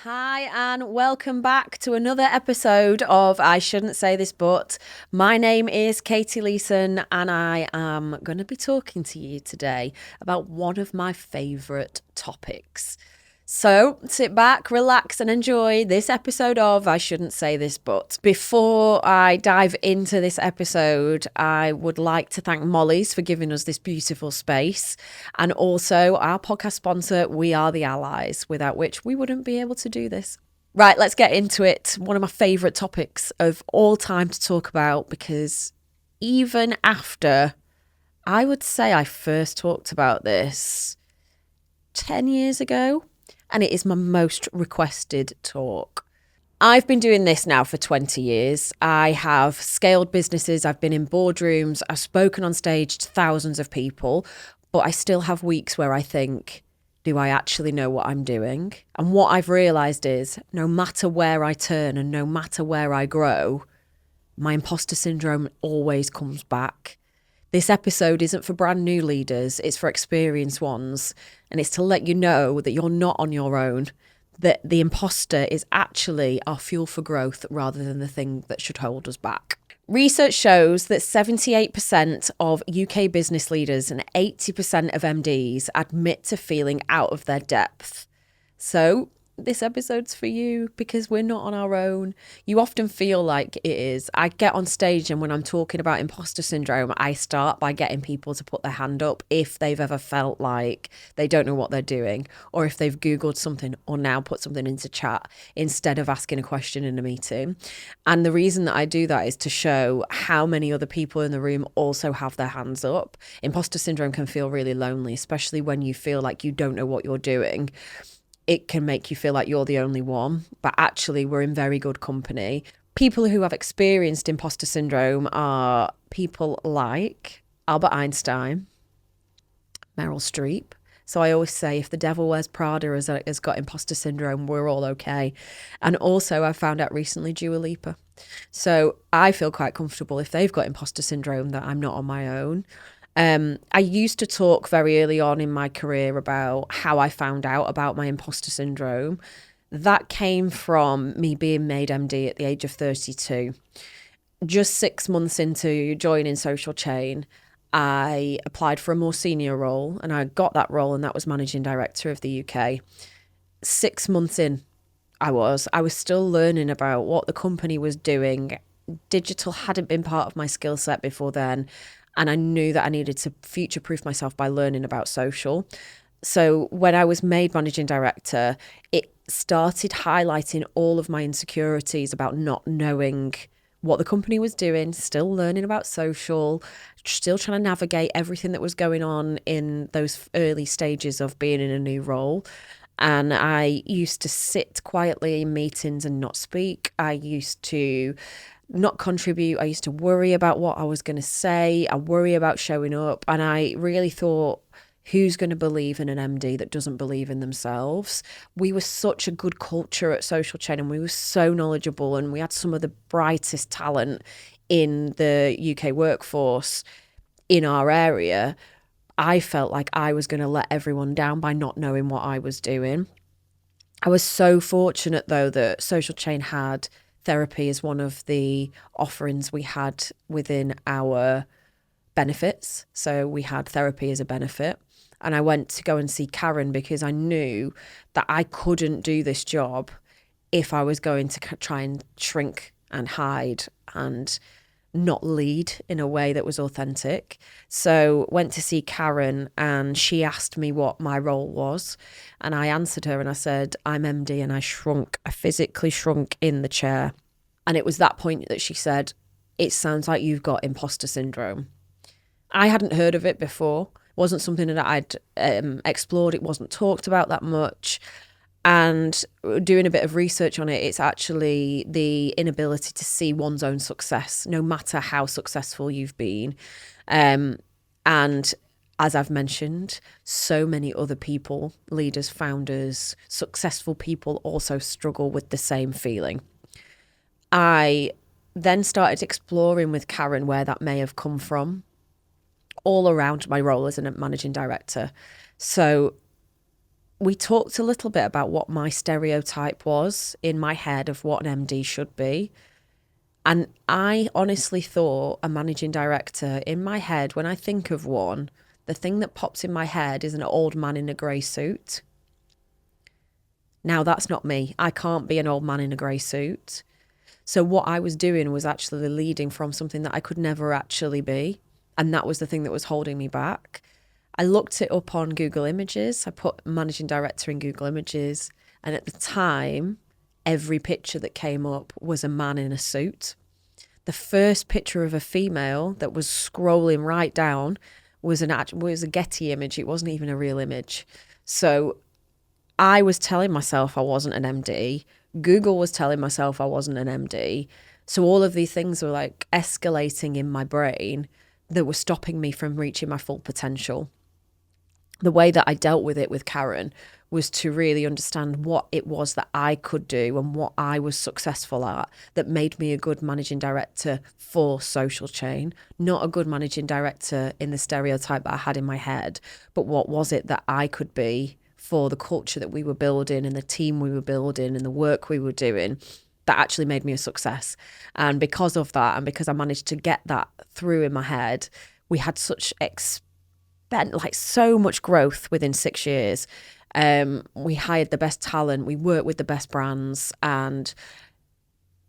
Hi, and welcome back to another episode of I Shouldn't Say This, but my name is Katy Leeson, and I am going to be talking to you today about one of my favourite topics. So sit back, relax, and enjoy this episode of I Shouldn't Say This, but before I dive into this episode, I would like to thank Molly's for giving us this beautiful space, and also our podcast sponsor, We Are the Allies, without which we wouldn't be able to do this. Right, let's get into it. One of my favourite topics of all time to talk about, because even after I would say I first talked about this 10 years ago, and it is my most requested talk. I've been doing this now for 20 years. I have scaled businesses, I've been in boardrooms, I've spoken on stage to thousands of people, but I still have weeks where I think, do I actually know what I'm doing? And what I've realised is no matter where I turn and no matter where I grow, my imposter syndrome always comes back. This episode isn't for brand new leaders, it's for experienced ones. And it's to let you know that you're not on your own, that the imposter is actually our fuel for growth rather than the thing that should hold us back. Research shows that 78% of UK business leaders and 80% of MDs admit to feeling out of their depth. So this episode's for you because we're not on our own. You often feel like it is. I get on stage and when I'm talking about imposter syndrome, I start by getting people to put their hand up if they've ever felt like they don't know what they're doing, or if they've Googled something or now put something into chat instead of asking a question in a meeting. And the reason that I do that is to show how many other people in the room also have their hands up. Imposter syndrome can feel really lonely, especially when you feel like you don't know what you're doing. It can make you feel like you're the only one, but actually we're in very good company. People who have experienced imposter syndrome are people like Albert Einstein, Meryl Streep. So I always say if the devil wears Prada has got imposter syndrome, we're all okay. And also I found out recently Dua Lipa. So I feel quite comfortable if they've got imposter syndrome that I'm not on my own. I used to talk very early on in my career about how I found out about my imposter syndrome. That came from me being made MD at the age of 32. Just 6 months into joining Social Chain, I applied for a more senior role and I got that role, and that was managing director of the UK. 6 months in, I was still learning about what the company was doing. Digital hadn't been part of my skill set before then. And I knew that I needed to future-proof myself by learning about social. So when I was made managing director, it started highlighting all of my insecurities about not knowing what the company was doing, still learning about social, still trying to navigate everything that was going on in those early stages of being in a new role. And I used to sit quietly in meetings and not speak. I used to not contribute. I used to worry about what I was going to say. I worry about showing up. And I really thought, who's going to believe in an MD that doesn't believe in themselves? We were such a good culture at Social Chain, and we were so knowledgeable, and we had some of the brightest talent in the UK workforce in our area. I felt like I was going to let everyone down by not knowing what I was doing. I was so fortunate, though, that Social Chain had therapy as one of the offerings we had within our benefits. So we had therapy as a benefit. And I went to go and see Karen because I knew that I couldn't do this job if I was going to try and shrink and hide and not lead in a way that was authentic. So went to see Karen, and she asked me what my role was. And I answered her and I said, I'm MD, and I physically shrunk in the chair. And it was that point that she said, it sounds like you've got imposter syndrome. I hadn't heard of it before. It wasn't something that I'd explored. It wasn't talked about that much. And doing a bit of research on it, it's actually the inability to see one's own success, no matter how successful you've been. And as I've mentioned, so many other people, leaders, founders, successful people also struggle with the same feeling. I then started exploring with Karen where that may have come from, all around my role as a managing director. So we talked a little bit about what my stereotype was in my head of what an MD should be. And I honestly thought a managing director in my head, when I think of one, the thing that pops in my head is an old man in a grey suit. Now, that's not me. I can't be an old man in a grey suit. So what I was doing was actually leading from something that I could never actually be. And that was the thing that was holding me back. I looked it up on Google Images. I put managing director in Google Images. And at the time, every picture that came up was a man in a suit. The first picture of a female that was scrolling right down was a Getty image. It wasn't even a real image. So I was telling myself I wasn't an MD. Google was telling myself I wasn't an MD. So all of these things were like escalating in my brain that were stopping me from reaching my full potential. The way that I dealt with it with Karen was to really understand what it was that I could do and what I was successful at that made me a good managing director for Social Chain, not a good managing director in the stereotype that I had in my head, but what was it that I could be for the culture that we were building and the team we were building and the work we were doing that actually made me a success. And because of that, and because I managed to get that through in my head, we had so much growth within 6 years. We hired the best talent, we worked with the best brands, and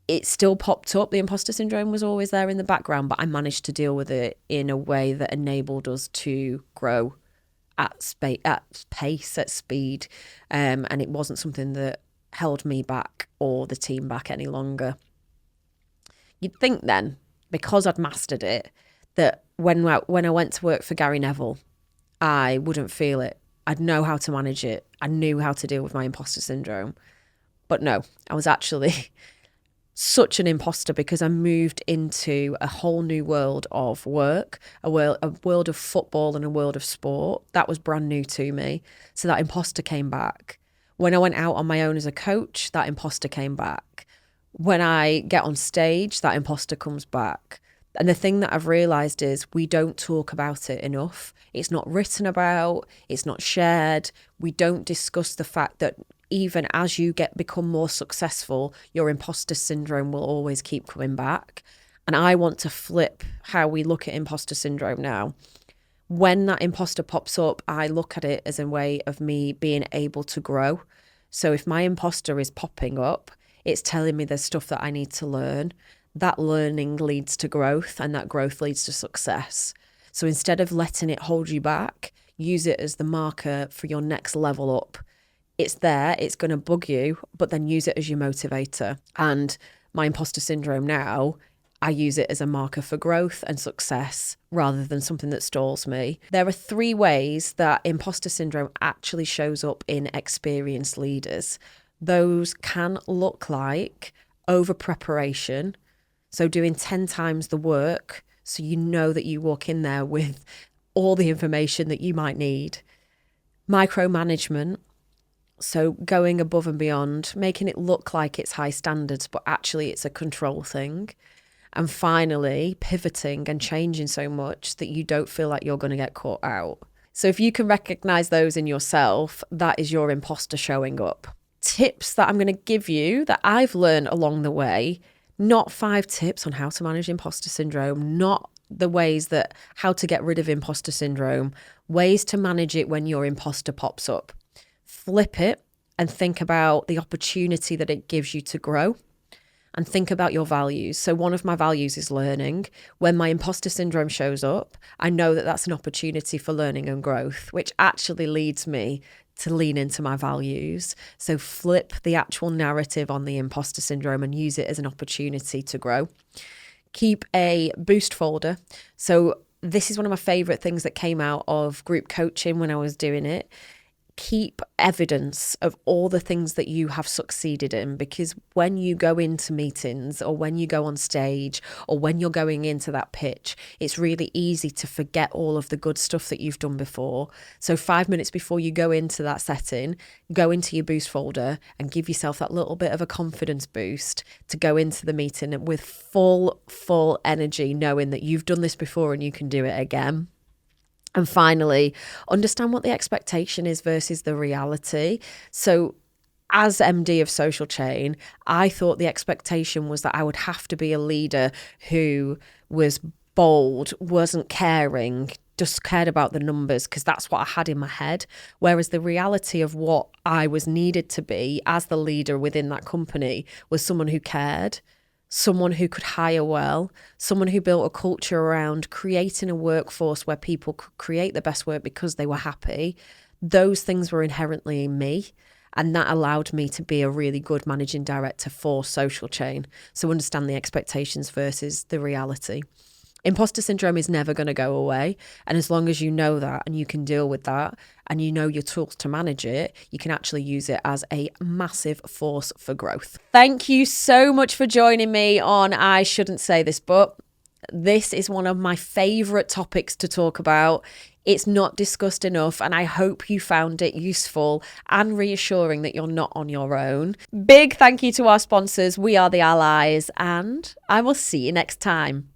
it still popped up. The imposter syndrome was always there in the background, but I managed to deal with it in a way that enabled us to grow at pace, at speed, and it wasn't something that held me back or the team back any longer. You'd think then, because I'd mastered it, that when I went to work for Gary Neville, I wouldn't feel it. I'd know how to manage it. I knew how to deal with my imposter syndrome. But no, I was actually such an imposter because I moved into a whole new world of work, a world of football and a world of sport. That was brand new to me. So that imposter came back. When I went out on my own as a coach, that imposter came back. When I get on stage, that imposter comes back. And the thing that I've realised is we don't talk about it enough. It's not written about, it's not shared. We don't discuss the fact that even as you become more successful, your imposter syndrome will always keep coming back. And I want to flip how we look at imposter syndrome now. When that imposter pops up, I look at it as a way of me being able to grow. So if my imposter is popping up, it's telling me there's stuff that I need to learn. That learning leads to growth, and that growth leads to success. So instead of letting it hold you back, use it as the marker for your next level up. It's there, it's going to bug you, but then use it as your motivator. And my imposter syndrome now, I use it as a marker for growth and success rather than something that stalls me. There are 3 ways that imposter syndrome actually shows up in experienced leaders. Those can look like over preparation. So doing 10 times the work so you know that you walk in there with all the information that you might need. Micromanagement, so going above and beyond, making it look like it's high standards, but actually it's a control thing. And finally, pivoting and changing so much that you don't feel like you're going to get caught out. So if you can recognize those in yourself, that is your imposter showing up. Tips that I'm going to give you that I've learned along the way. Not 5 tips on how to manage imposter syndrome, not the ways that how to get rid of imposter syndrome, ways to manage it when your imposter pops up. Flip it and think about the opportunity that it gives you to grow, and think about your values. So one of my values is learning. When my imposter syndrome shows up, I know that that's an opportunity for learning and growth, which actually leads me to lean into my values. So flip the actual narrative on the imposter syndrome and use it as an opportunity to grow. Keep a boost folder. So this is one of my favorite things that came out of group coaching when I was doing it. Keep evidence of all the things that you have succeeded in, because when you go into meetings or when you go on stage or when you're going into that pitch, it's really easy to forget all of the good stuff that you've done before. So 5 minutes before you go into that setting, go into your boost folder and give yourself that little bit of a confidence boost to go into the meeting with full energy, knowing that you've done this before and you can do it again. And finally, understand what the expectation is versus the reality. So, as MD of Social Chain, I thought the expectation was that I would have to be a leader who was bold, wasn't caring, just cared about the numbers, because that's what I had in my head. Whereas the reality of what I was needed to be as the leader within that company was someone who cared, someone who could hire well, someone who built a culture around creating a workforce where people could create the best work because they were happy. Those things were inherently in me. And that allowed me to be a really good managing director for Social Chain. So understand the expectations versus the reality. Imposter syndrome is never going to go away. And as long as you know that and you can deal with that and you know your tools to manage it, you can actually use it as a massive force for growth. Thank you so much for joining me on I Shouldn't Say This, but this is one of my favourite topics to talk about. It's not discussed enough, and I hope you found it useful and reassuring that you're not on your own. Big thank you to our sponsors. We are the Allies, and I will see you next time.